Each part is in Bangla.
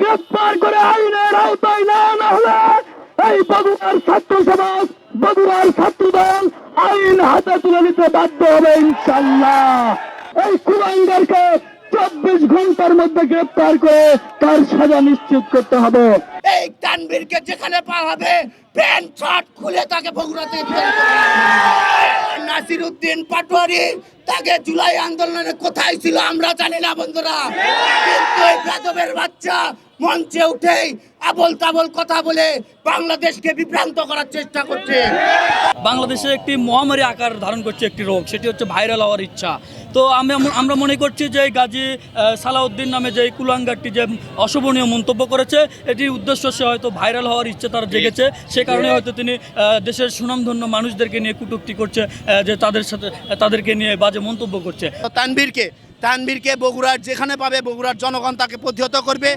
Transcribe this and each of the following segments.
গ্রেফতার করে আইনের আওতায় না আনা হলে এই বগুড়ার ছাত্র সমাজ, বগুড়ার ছাত্রদল আইন হাতে তুলে নিতে বাধ্য হবে ইনশাল্লাহ। এই কুলাঙ্গারকে 24 ঘন্টার মধ্যে গ্রেফতার করে তার সাজা নিশ্চিত করতে হবে। এই তানভীরকে যেখানে পাওয়া হবে প্যান্ট শার্ট খুলে তাকে বগুড়াতে নাসির উদ্দিন পাটোয়ারি তাকে জুলাই আন্দোলনে কোথায় ছিল আমরা জানি না বন্ধুরা, কিন্তু এই বেদবের বাচ্চা মঞ্চে উঠেই আবল তাবল কথা বলে বাংলাদেশকে বিভ্রান্ত করার চেষ্টা করছে। বাংলাদেশে একটি মহামারী আকার ধারণ করছে একটি রোগ, সেটি হচ্ছে ভাইরাল হওয়ার ইচ্ছা। তো আমরা মনে করছি যে গাজী সালাউদ্দিন নামে যে কুলাঙ্গারটি যে অশোভনীয় মন্তব্য করেছে, এটির উদ্দেশ্য সে হয়তো ভাইরাল হওয়ার ইচ্ছা তার জেগেছে, সে কারণে হয়তো তিনি দেশের সুনামধন্য মানুষদেরকে নিয়ে কটূক্তি করছে, যে তাদেরকে নিয়ে বাজে মন্তব্য করছে। তানভীরকে বগুড়ার যেখানে পাবে বগুড়ার জনগণ তাকে প্রতিহত করবে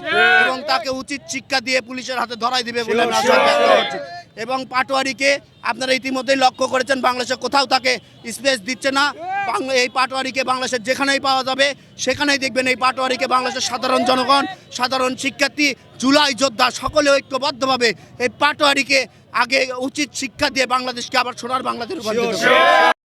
এবং তাকে উচিত শিক্ষা দিয়ে পুলিশের হাতে ধরাই দিবে বলে আমি আশা করছি। এবং পাটোয়ারিকে আপনারা ইতিমধ্যেই লক্ষ্য করেছেন, বাংলাদেশে কোথাও তাকে স্পেস দিচ্ছে না। এই পাটোয়ারিকে বাংলাদেশের যেখানেই পাওয়া যাবে সেখানেই দেখবেন এই পাটোয়ারিকে বাংলাদেশের সাধারণ জনগণ, সাধারণ শিক্ষার্থী, জুলাই যোদ্ধা সকলে ঐক্যবদ্ধভাবে এই পাটোয়ারিকে আগে উচিত শিক্ষা দিয়ে বাংলাদেশকে আবার সোনার বাংলাদেশে রূপান্তরিত করবে।